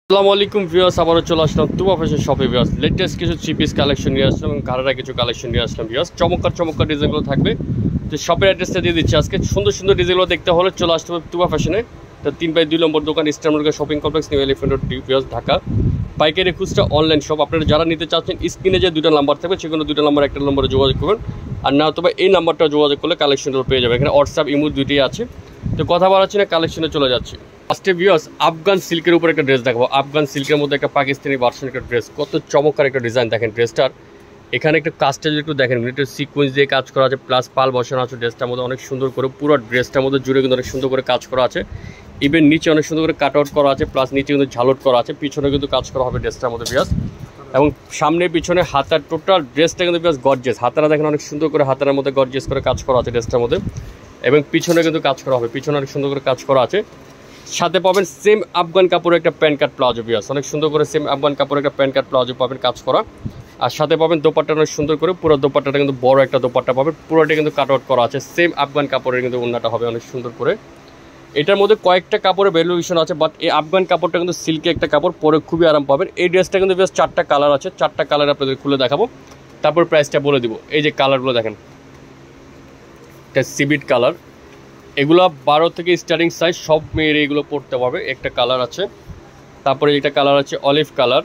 আসসালামু আলাইকুম ভিউয়ার্স, আবারও চলে আসলাম তুবা ফ্যাশন শপে ভিউয়ার্স। লেটেস্ট কিছু থ্রি পিস কালেকশন নিয়ে আসলাম এবং ঘাড়ারা কিছু কালেকশন নিয়ে আসলাম ভিউয়ার্স। চমৎকার ডিজাইনগুলো থাকবে। তো শপের অ্যাড্রেসটা দিয়ে দিচ্ছি। আজকে সুন্দর ডিজাইনগুলো দেখতে হলে চলে আসতে হবে তুবা ফ্যাশনে। তো 3/2 নম্বর দোকান, eastern market shopping complex, new elephant road, viewers, Dhaka. পাইকারি খুচরা অনলাইন শপ। আপনারা যারা নিতে চাচ্ছেন স্ক্রিনে যে দুটো নাম্বার থাকবে সেগুলো দুটো নাম্বার, একটা নম্বরে যোগাযোগ করবেন। আর না তবে এই নাম্বারটা যোগাযোগ করলে কালেকশনগুলো পেয়ে যাবে। এখানে হোয়াটসঅ্যাপ, ইমো দুইটাই আছে। তো কথা বলাচ্ছি না, কালেকশনে চলে যাচ্ছি। ফার্স্টে ভিউয়ার্স আফগান সিল্কের উপর একটা ড্রেস দেখাবো। আফগান সিল্কের মধ্যে একটা পাকিস্তানি ভার্সন একটা ড্রেস, কত চমৎকার একটা ডিজাইন দেখেন ড্রেসটার। এখানে একটা কাজটা যদি একটু দেখেন, একটু সিকোয়েন্স দিয়ে কাজ করা আছে, প্লাস পাল বসানো আছে ড্রেসটার মধ্যে অনেক সুন্দর করে। পুরো ড্রেসটার মধ্যে জুড়ে কিন্তু অনেক সুন্দর করে কাজ করা আছে। ইভেন নিচে অনেক সুন্দর করে কাট আউট করা আছে, প্লাস নিচে কিন্তু ঝালট করা আছে। পিছনে কিন্তু কাজ করা হবে ড্রেসটার মধ্যে ভিউয়ার্স। এবং সামনে পিছনে হাতার টোটাল ড্রেসটা কিন্তু ভিউয়ার্স গর্জিয়াস। হাতারা দেখেন অনেক সুন্দর করে হাতার মধ্যে গর্জিয়াস করে কাজ করা আছে ড্রেসটার মধ্যে। এবং পিছনে কিন্তু কাজ করা হবে, পিছনে অনেক সুন্দর করে কাজ করা আছে। সাথে পাবেন সেম আফগান কাপড়ের একটা প্যান্ট কাট প্লাজো ভিউয়ার্স, অনেক সুন্দর করে সেম আফগান কাপড়ের একটা প্যান্ট কাট প্লাজো পাবেন কাজ করা। আর সাথে পাবেন দোপাট্টা অনেক সুন্দর করে, পুরো দোপাট্টাটা কিন্তু বড় একটা দোপাট্টা পাবেন, পুরোটা কিন্তু কাট আউট করা আছে। সেম আফগান কাপড়ের কিন্তু ওড়নাটা হবে অনেক সুন্দর করে। এটার মধ্যে কয়েকটা কাপড়ের ভ্যালুয়েশন আছে, বাট এই আফগান কাপড়টা কিন্তু সিল্কে একটা কাপড়, পরে খুবই আরাম পাবেন। এই ড্রেসটা কিন্তু বেশ 4টা কালার আছে, 4টা কালার আপনাদের খুলে দেখাবো, তারপর প্রাইসটা বলে দিব। এই যে কালারগুলো দেখেন, এটা সিবিট কালার। এগুলো 12 থেকে স্টার্টিং সাইজ, সব মেয়ের এগুলো পড়তে পারবে। একটা কালার আছে, তারপরে এটা কালার আছে অলিভ কালার।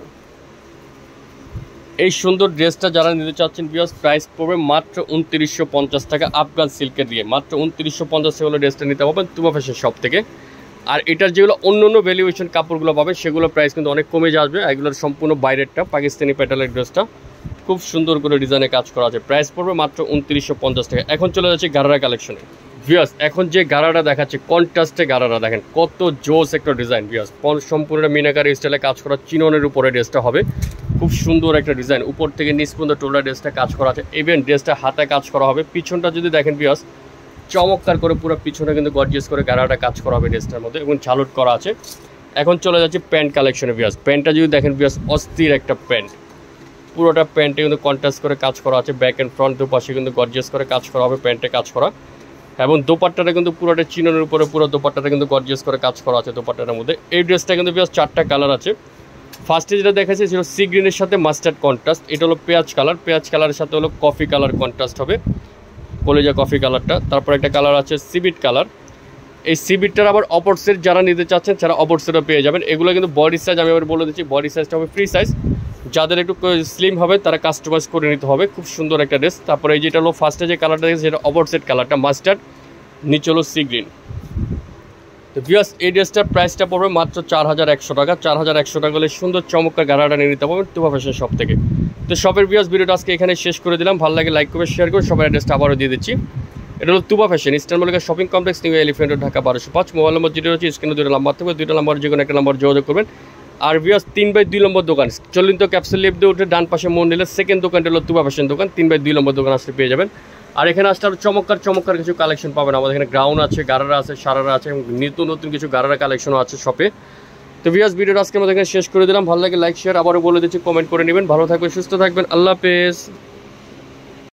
এই সুন্দর ড্রেসটা যারা নিতে চাচ্ছেন ভিউয়ার্স, প্রাইস পড়বে মাত্র 2950 টাকা আফগান সিল্কের দিয়ে। মাত্র 2950 টাকা হলে ড্রেসটা নিতে পারবেন তুবা ফ্যাশন শপ থেকে। আর এটার যেগুলো অন্য ভ্যালুয়েশন কাপড়গুলো পাবে সেগুলো প্রাইস কিন্তু অনেক কমে যাবে। এগুলোর সম্পূর্ণ বাইরেরটা পাকিস্তানি প্যাটার্নের ড্রেসটা খুব সুন্দর করে ডিজাইনে কাজ করা আছে। প্রাইস পড়বে মাত্র 2950 টাকা। এখন চলে যাচ্ছে গারারা কালেকশনে ভিউয়ার্স। এখন যে গারারা দেখাচ্ছে কন্ট্রাস্টে গারারা দেখেন, কত জোস একটা ডিজাইন ভিউয়ার্স। সম্পূর্ণ মিনাকারি স্টাইলে কাজ করা চিননের উপরে ড্রেসটা হবে। খুব সুন্দর একটা ডিজাইন, উপর থেকে নিচ পর্যন্ত টোটাল ড্রেসটা কাজ করা আছে। ইভেন ড্রেসটা হাতে কাজ করা হবে। পিছনটা যদি দেখেন ভিউয়ার্স, চমৎকার করে পুরো পিছনে কিন্তু গর্জিয়াস করে গারাটা কাজ করা হবে ড্রেসটার মধ্যে, এবং ঝালট করা আছে। এখন চলে যাচ্ছে প্যান্ট কালেকশনে ভিউয়ার্স। প্যান্টটা যদি দেখেন ভিউয়ার্স, অস্থির একটা প্যান্ট। পুরোটা প্যান্টে কিন্তু কন্ট্রাস্ট করে কাজ করা আছে। ব্যাক অ্যান্ড ফ্রন্ট দুপাশে কিন্তু গর্জিয়াস করে কাজ করা হবে, প্যান্টে কাজ করা। এবং দোপাট্টাটা কিন্তু পুরোটা চিননের উপরে, পুরো দোপাট্টাটা কিন্তু গর্জিয়াস করে কাজ করা আছে দোপাট্টাটার মধ্যে। এই ড্রেসটা কিন্তু ভিউয়ার্স 4টা কালার আছে। ফার্স্টে যেটা দেখাচ্ছে সেটা সি গ্রিনের সাথে মাস্টার্ড কন্ট্রাস্ট, এটা হলো পেঁয়াজ কালার। পেঁয়াজ কালারের সাথে হলো কফি কালার কন্ট্রাস্ট হবে, কলিজা কফি কালারটা। তারপর একটা কালার আছে সিবিট কালার। এই সিবিটটার আবার অপরসেট যারা নিতে চাচ্ছেন তারা অপরসেটও পেয়ে যাবেন। এগুলো কিন্তু বডি সাইজ আমি আবার বলে দিচ্ছি, বডি সাইজটা হবে ফ্রি সাইজ। যাদের একটু স্লিম হবে তারা কাস্টমাইজ করে নিতে হবে। খুব সুন্দর একটা ড্রেস। তারপরে এই যেটা হলো ফার্স্টে যে কালারটা দেখেছি সেটা অপরসেট কালারটা মাস্টার্ড, নিচে হলো সি গ্রিন। তো ভিউয়ার্স এই ড্রেসটার প্রাইসটা পড়বে মাত্র 4100 টাকা। 4100 টাকা হলে সুন্দর চমৎকার গারাটা নিয়ে নিতে পারবেন তুবা ফ্যাশন শপ থেকে। তো শপের ভিউয়ার্স ভিডিওটা আজকে এখানে শেষ করে দিলাম। ভালো লাগে লাইক করে শেয়ার করে সবার অ্যাড্রেসটা আবারও দিয়ে দিচ্ছি। এটা হলো Tuba fashion, eastern market shopping complex, new elephant road, Dhaka 1205। Mobile number যেটা হচ্ছে স্ক্রিনে দুটো নাম্বার থাকবে, দুটো নাম্বার যে কোনো একটা নাম্বার যোগাযোগ করবেন। আর ভিউয়ার্স 3/2 নম্বর দোকান, চলিত ক্যাপসুল লিফট দিয়ে উঠে ডান পাশে মোড় নিলে সেকেন্ড দোকানটা হলো তুবা ফ্যাশন দোকান। 3/2 নম্বর দোকান আসলে পেয়ে যাবেন। আর এখানে আসলে আরও চমৎকার কিছু কালেকশন পাবেন। আমাদের এখানে গ্রাউন্ড আছে, গারারা আছে, সারারা আছে, এবং নতুন কিছু গারারা কালেকশনও আছে শপে। তো ভিউয়ার্স ভিডিওটা আজকে আমাদের এখানে শেষ করে দিলাম। ভালো লাগে লাইক শেয়ার আবারও বলে দিচ্ছি, কমেন্ট করে নেবেন। ভালো থাকবেন, সুস্থ থাকবেন, আল্লাহ হাফেজ।